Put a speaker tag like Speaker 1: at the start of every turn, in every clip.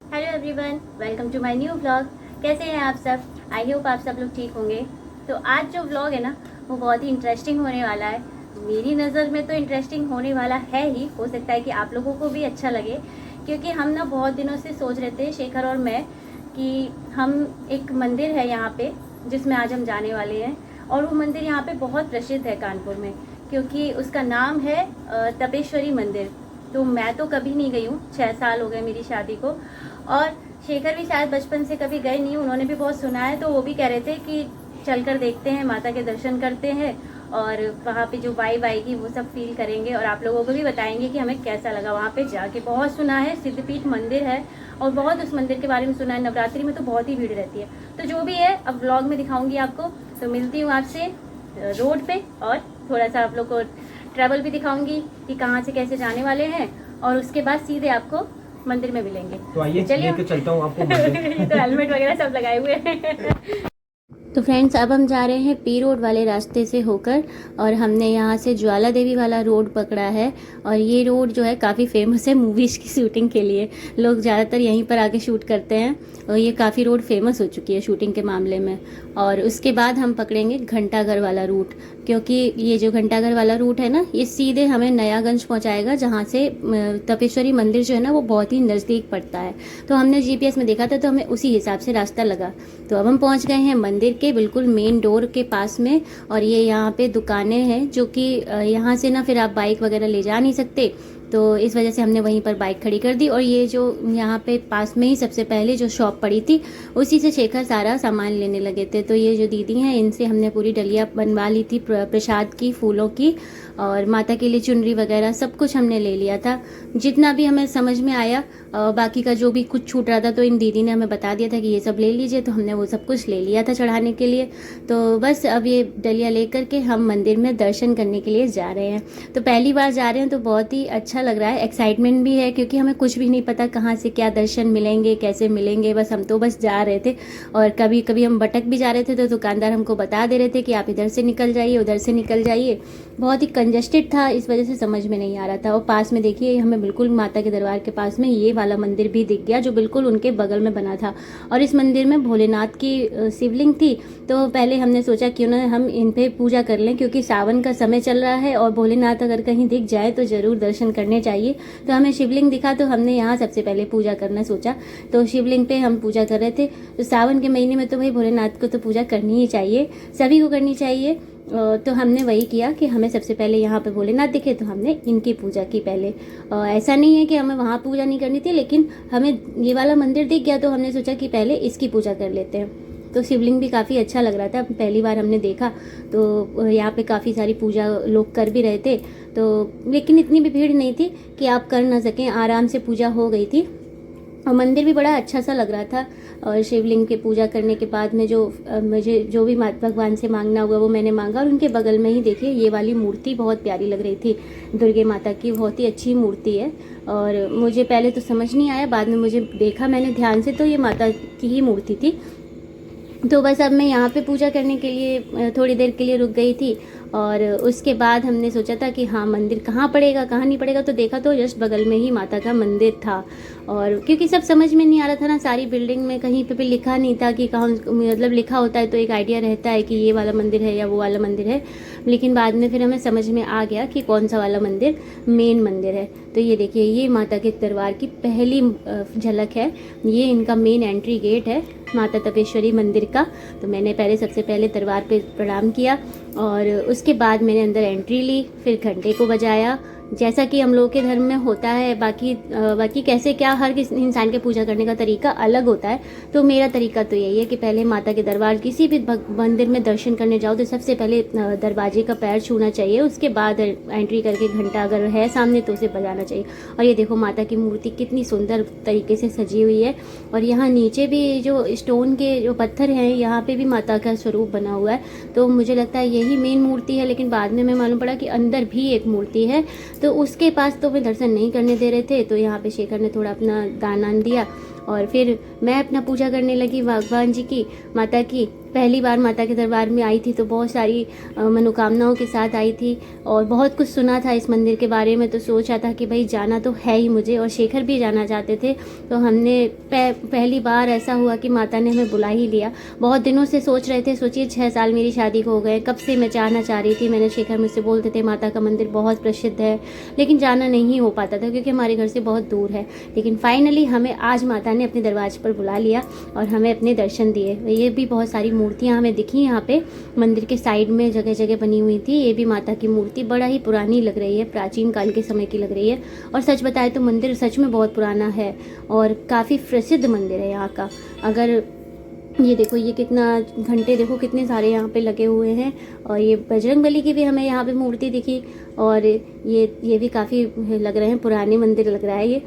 Speaker 1: Hello everyone, welcome to my new vlog. कैसे हैं आप सब? आई होप आप सब लोग ठीक होंगे। तो आज जो व्लॉग है ना, वो बहुत ही इंटरेस्टिंग होने वाला है। मेरी नज़र में तो इंटरेस्टिंग होने वाला है ही, हो सकता है कि आप लोगों को भी अच्छा लगे, क्योंकि हम ना बहुत दिनों से सोच रहे थे, शेखर और मैं, कि हम एक मंदिर है यहाँ पे जिसमें आज हम जाने वाले हैं। और वो मंदिर यहाँ पे बहुत प्रसिद्ध है कानपुर में, क्योंकि उसका नाम है तपेश्वरी मंदिर। तो मैं तो कभी नहीं गई हूँ, 6 साल हो गए मेरी शादी को, और शेखर भी शायद बचपन से कभी गए नहीं, उन्होंने भी बहुत सुना है। तो वो भी कह रहे थे कि चलकर देखते हैं, माता के दर्शन करते हैं और वहाँ पे जो वाइब आएगी वो सब फील करेंगे, और आप लोगों को भी बताएंगे कि हमें कैसा लगा वहाँ पे जाके। बहुत सुना है, सिद्धपीठ मंदिर है और बहुत उस मंदिर के बारे में सुना है। नवरात्रि में तो बहुत ही भीड़ रहती है। तो जो भी है अब व्लॉग में दिखाऊंगी आपको। तो मिलती हूँ आपसे रोड पे, और थोड़ा सा आप लोग को ट्रैवल भी दिखाऊंगी कि कहाँ से कैसे जाने वाले हैं, और उसके बाद सीधे आपको मंदिर में मिलेंगे।
Speaker 2: तो आइए लेके चलता हूँ आपको मंदिर।
Speaker 1: तो हेलमेट वगैरह सब लगाए हुए हैं। तो फ्रेंड्स, अब हम जा रहे हैं पी रोड वाले रास्ते से होकर, और हमने यहाँ से ज्वाला देवी वाला रोड पकड़ा है। और ये रोड जो है काफ़ी फेमस है मूवीज़ की शूटिंग के लिए, लोग ज़्यादातर यहीं पर आके शूट करते हैं, और ये काफ़ी रोड फेमस हो चुकी है शूटिंग के मामले में। और उसके बाद हम पकड़ेंगे घंटाघर वाला रूट, क्योंकि ये जो घंटाघर वाला रूट है ना, ये सीधे हमें नयागंज पहुँचाएगा, जहाँ से तपेश्वरी मंदिर जो है ना वो बहुत ही नज़दीक पड़ता है। तो हमने जीपीएस में देखा था, तो हमें उसी हिसाब से रास्ता लगा। तो अब हम पहुँच गए हैं मंदिर के बिल्कुल मेन डोर के पास में, और ये यहाँ पे दुकानें हैं, जो कि यहाँ से ना फिर आप बाइक वगैरह ले जा नहीं सकते, तो इस वजह से हमने वहीं पर बाइक खड़ी कर दी। और ये जो यहाँ पे पास में ही सबसे पहले जो शॉप पड़ी थी, उसी से शेखर सारा सामान लेने लगे थे। तो ये जो दीदी हैं, इनसे हमने पूरी डलिया बनवा ली थी प्रसाद की, फूलों की, और माता के लिए चुनरी वगैरह सब कुछ हमने ले लिया था, जितना भी हमें समझ में आया। बाकी का जो भी कुछ छूट रहा था, तो इन दीदी ने हमें बता दिया था कि ये सब ले लीजिए, तो हमने वो सब कुछ ले लिया था चढ़ाने के लिए। तो बस अब ये डलिया लेकर के हम मंदिर में दर्शन करने के लिए जा रहे हैं। तो पहली बार जा रहे हैं, तो बहुत ही अच्छा लग रहा है, एक्साइटमेंट भी है, क्योंकि हमें कुछ भी नहीं पता कहाँ से क्या दर्शन मिलेंगे, कैसे मिलेंगे। बस हम तो बस जा रहे थे, और कभी कभी हम भटक भी जा रहे थे, तो दुकानदार हमको बता दे रहे थे कि आप इधर से निकल जाइए, उधर से निकल जाइए। बहुत ही कंजस्टेड था, इस वजह से समझ में नहीं आ रहा था। और पास में देखिए, हमें बिल्कुल माता के दरबार के पास में ये वाला मंदिर भी दिख गया, जो बिल्कुल उनके बगल में बना था। और इस मंदिर में भोलेनाथ की शिवलिंग थी। तो पहले हमने सोचा क्यों ना हम इन पे पूजा कर लें, क्योंकि सावन का समय चल रहा है, और भोलेनाथ अगर कहीं दिख जाए तो ज़रूर दर्शन करने चाहिए। तो हमें शिवलिंग दिखा, तो हमने यहाँ सबसे पहले पूजा करना सोचा। तो शिवलिंग पे हम पूजा कर रहे थे। तो सावन के महीने में तो भाई भोलेनाथ को तो पूजा करनी ही चाहिए, सभी को करनी चाहिए। तो हमने वही किया कि हमें सबसे पहले यहाँ पे भोलेनाथ दिखे, तो हमने इनकी पूजा की पहले। ऐसा नहीं है कि हमें वहाँ पूजा नहीं करनी थी, लेकिन हमें ये वाला मंदिर दिख गया, तो हमने सोचा कि पहले इसकी पूजा कर लेते हैं। तो शिवलिंग भी काफ़ी अच्छा लग रहा था, पहली बार हमने देखा। तो यहाँ पे काफ़ी सारी पूजा लोग कर भी रहे थे, तो लेकिन इतनी भी भीड़ नहीं थी कि आप कर ना सकें, आराम से पूजा हो गई थी। और मंदिर भी बड़ा अच्छा सा लग रहा था। और शिवलिंग के पूजा करने के बाद में जो मुझे जो भी भगवान से मांगना हुआ वो मैंने मांगा। और उनके बगल में ही देखिए, ये वाली मूर्ति बहुत प्यारी लग रही थी, दुर्गे माता की, बहुत ही अच्छी मूर्ति है। और मुझे पहले तो समझ नहीं आया, बाद में मुझे देखा मैंने ध्यान से, तो ये माता की ही मूर्ति थी। तो बस अब मैं यहाँ पे पूजा करने के लिए थोड़ी देर के लिए रुक गई थी। और उसके बाद हमने सोचा था कि हाँ, मंदिर कहाँ पड़ेगा कहाँ नहीं पड़ेगा, तो देखा तो जस्ट बगल में ही माता का मंदिर था। और क्योंकि सब समझ में नहीं आ रहा था ना, सारी बिल्डिंग में कहीं पे भी लिखा नहीं था कि कहाँ, मतलब लिखा होता है तो एक आइडिया रहता है कि ये वाला मंदिर है या वो वाला मंदिर है, लेकिन बाद में फिर हमें समझ में आ गया कि कौन सा वाला मंदिर मेन मंदिर है। तो ये देखिए, ये माता के दरबार की पहली झलक है, ये इनका मेन एंट्री गेट है माता तपेश्वरी मंदिर का। तो मैंने पहले सबसे पहले दरबार पे प्रणाम किया, और उसके बाद मैंने अंदर एंट्री ली, फिर घंटे को बजाया, जैसा कि हम लोगों के धर्म में होता है। बाकी कैसे क्या, हर किसी इंसान के पूजा करने का तरीका अलग होता है। तो मेरा तरीका तो यही है कि पहले माता के दरबार, किसी भी मंदिर में दर्शन करने जाओ, तो सबसे पहले दरवाजे का पैर छूना चाहिए, उसके बाद एंट्री करके घंटा अगर है सामने तो उसे बजाना चाहिए। और ये देखो, माता की मूर्ति कितनी सुंदर तरीके से सजी हुई है। और यहाँ नीचे भी जो स्टोन के जो पत्थर हैं, यहाँ पे भी माता का स्वरूप बना हुआ है। तो मुझे लगता है यही मेन मूर्ति है, लेकिन बाद में हमें मालूम पड़ा कि अंदर भी एक मूर्ति है। तो उसके पास तो वे दर्शन नहीं करने दे रहे थे, तो यहाँ पे शेखर ने थोड़ा अपना दान दिया, और फिर मैं अपना पूजा करने लगी भगवान जी की, माता की। पहली बार माता के दरबार में आई थी तो बहुत सारी मनोकामनाओं के साथ आई थी और बहुत कुछ सुना था इस मंदिर के बारे में, तो सोचा था कि भाई जाना तो है ही मुझे, और शेखर भी जाना चाहते थे। तो हमने पहली बार ऐसा हुआ कि माता ने हमें बुला ही लिया। बहुत दिनों से सोच रहे थे, सोचिए 6 साल मेरी शादी को हो गए, कब से मैं जाना चाह रही थी। मैंने शेखर मुझसे बोलते थे माता का मंदिर बहुत प्रसिद्ध है, लेकिन जाना नहीं हो पाता था क्योंकि हमारे घर से बहुत दूर है। लेकिन फाइनली हमें आज माता ने अपने दरवाजे पर बुला लिया और हमें अपने दर्शन दिए। ये भी बहुत सारी मूर्तियाँ हमें दिखी यहाँ पे मंदिर के साइड में, जगह जगह बनी हुई थी। ये भी माता की मूर्ति बड़ा ही पुरानी लग रही है, प्राचीन काल के समय की लग रही है। और सच बताए तो मंदिर सच में बहुत पुराना है और काफ़ी प्रसिद्ध मंदिर है यहाँ का। अगर ये देखो, ये कितना घंटे देखो कितने सारे यहाँ पे लगे हुए हैं। और ये बजरंगबली की भी हमें यहाँ पे मूर्ति दिखी, और ये भी काफ़ी लग रहे हैं, पुराने मंदिर लग रहा है ये।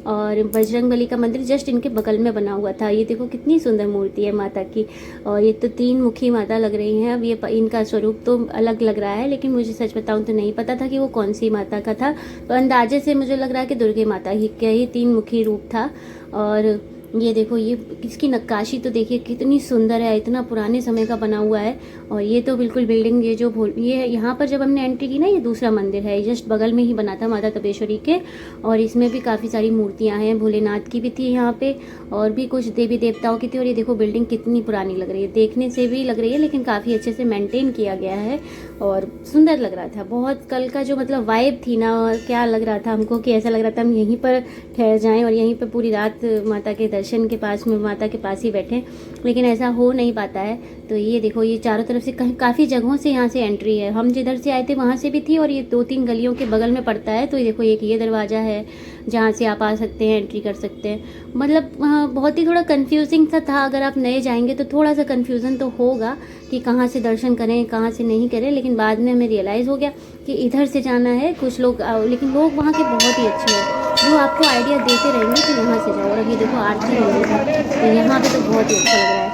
Speaker 1: और बजरंगबली का मंदिर जस्ट इनके बगल में बना हुआ था। ये देखो कितनी सुंदर मूर्ति है माता की, और ये तो 3 मुखी माता लग रही हैं। अब ये इनका स्वरूप तो अलग लग रहा है, लेकिन मुझे सच बताऊं तो नहीं पता था कि वो कौन सी माता का था। तो अंदाजे से मुझे लग रहा है कि दुर्गे माता ही का ही 3 मुखी रूप था। और ये देखो, ये इसकी नक्काशी तो देखिए कितनी सुंदर है, इतना पुराने समय का बना हुआ है। और ये तो बिल्कुल बिल्डिंग, ये यहाँ पर जब हमने एंट्री की ना, ये दूसरा मंदिर है, जस्ट बगल में ही बना था माता तपेश्वरी के। और इसमें भी काफ़ी सारी मूर्तियाँ हैं, भोलेनाथ की भी थी यहाँ पे, और भी कुछ देवी देवताओं की थी। और ये देखो बिल्डिंग कितनी पुरानी लग रही है, देखने से भी लग रही है, लेकिन काफ़ी अच्छे से मेंटेन किया गया है और सुंदर लग रहा था बहुत। कल का जो मतलब वाइब थी ना, क्या लग रहा था हमको कि ऐसा लग रहा था हम यहीं पर ठहर जाएं और यहीं पर पूरी रात माता के दर्शन के पास में, माता के पास ही बैठें, लेकिन ऐसा हो नहीं पाता है। तो ये देखो, ये चारों तरफ से काफ़ी जगहों से यहाँ से एंट्री है। हम जिधर से आए थे वहाँ से भी थी, और ये 2-3 गलियों के बगल में पड़ता है। तो ये देखो, एक ये दरवाज़ा है जहाँ से आप आ सकते हैं, एंट्री कर सकते हैं। मतलब बहुत ही थोड़ा कंफ्यूजिंग सा था। अगर आप नए जाएंगे तो थोड़ा सा कंफ्यूजन तो होगा कि कहाँ से दर्शन करें, कहाँ से नहीं करें, लेकिन बाद में हमें रियलाइज़ हो गया कि इधर से जाना है। कुछ लोग लेकिन लोग वहाँ के बहुत ही अच्छे हैं, जो आपको आइडिया देते रहेंगे कि यहाँ से जाओ। और अभी देखो आरती हो रही है, तो यहाँ पे तो बहुत ही अच्छा लग रहा है।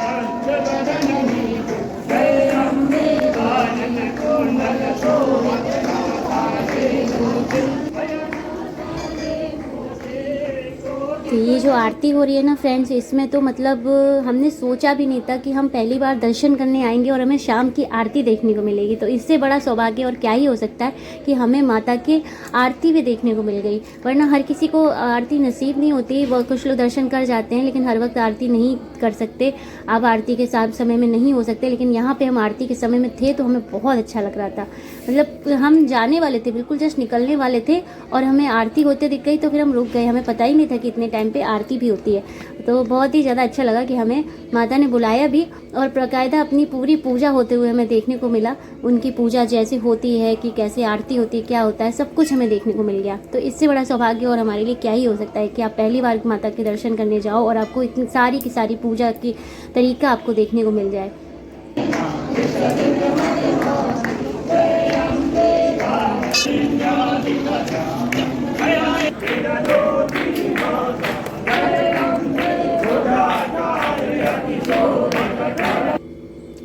Speaker 1: तो ये जो आरती हो रही है ना फ्रेंड्स, इसमें तो मतलब हमने सोचा भी नहीं था कि हम पहली बार दर्शन करने आएंगे और हमें शाम की आरती देखने को मिलेगी। तो इससे बड़ा सौभाग्य और क्या ही हो सकता है कि हमें माता की आरती भी देखने को मिल गई। वरना हर किसी को आरती नसीब नहीं होती, वो कुछ लोग दर्शन कर जाते हैं लेकिन हर वक्त आरती नहीं कर सकते। आप आरती के साथ समय में नहीं हो सकते, लेकिन यहाँ पर हम आरती के समय में थे तो हमें बहुत अच्छा लग रहा था। मतलब हम जाने वाले थे, बिल्कुल जस्ट निकलने वाले थे और हमें आरती होते दिख गई, तो फिर हम रुक गए। हमें पता ही नहीं था कि इतने टाइम पे आरती भी होती है। तो बहुत ही ज़्यादा अच्छा लगा कि हमें माता ने बुलाया भी, और बाकायदा अपनी पूरी पूजा होते हुए हमें देखने को मिला। उनकी पूजा जैसे होती है, कि कैसे आरती होती है, क्या होता है, सब कुछ हमें देखने को मिल गया। तो इससे बड़ा सौभाग्य और हमारे लिए क्या ही हो सकता है कि आप पहली बार माता के दर्शन करने जाओ और आपको इतनी सारी की सारी पूजा की तरीका आपको देखने को मिल जाए।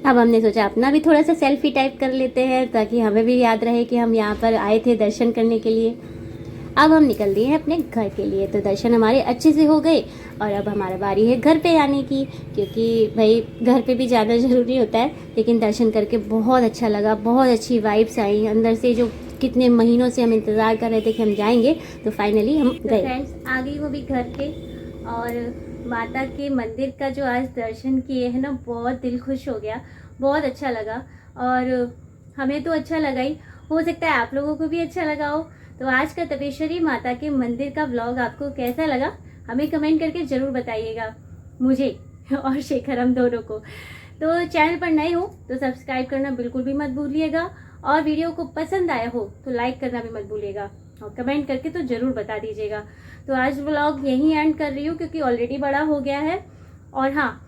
Speaker 1: अब हमने सोचा अपना भी थोड़ा सा सेल्फी टाइप कर लेते हैं, ताकि हमें भी याद रहे कि हम यहाँ पर आए थे दर्शन करने के लिए। अब हम निकल दिए हैं अपने घर के लिए। तो दर्शन हमारे अच्छे से हो गए, और अब हमारा बारी है घर पे आने की, क्योंकि भाई घर पे भी जाना ज़रूरी होता है। लेकिन दर्शन करके बहुत अच्छा लगा, बहुत अच्छी वाइब्स आई अंदर से, जो कितने महीनों से हम इंतज़ार कर रहे थे कि हम जाएंगे। तो फाइनली हम गए। फ्रेंड्स आ गई वो भी घर के, और माता के मंदिर का जो आज दर्शन किए हैं ना, बहुत दिल खुश हो गया, बहुत अच्छा लगा। और हमें तो अच्छा लगा ही, हो सकता है आप लोगों को भी अच्छा लगा हो। तो आज का तपेश्वरी माता के मंदिर का व्लॉग आपको कैसा लगा, हमें कमेंट करके ज़रूर बताइएगा, मुझे और शेखर, हम दोनों को। तो चैनल पर नए हो तो सब्सक्राइब करना बिल्कुल भी मत भूलिएगा, और वीडियो को पसंद आया हो तो लाइक करना भी मत भूलिएगा, और कमेंट करके तो ज़रूर बता दीजिएगा। तो आज व्लॉग यहीं एंड कर रही हूँ, क्योंकि ऑलरेडी बड़ा हो गया है। और हाँ,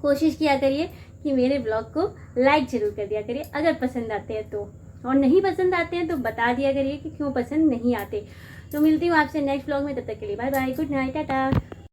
Speaker 1: कोशिश किया करिए कि मेरे ब्लॉग को लाइक ज़रूर कर दिया करिए अगर पसंद आते हैं तो, और नहीं पसंद आते हैं तो बता दिया करिए कि क्यों पसंद नहीं आते। तो मिलती हूँ आपसे नेक्स्ट व्लॉग में, तब तक के लिए bye bye, good night, Tata.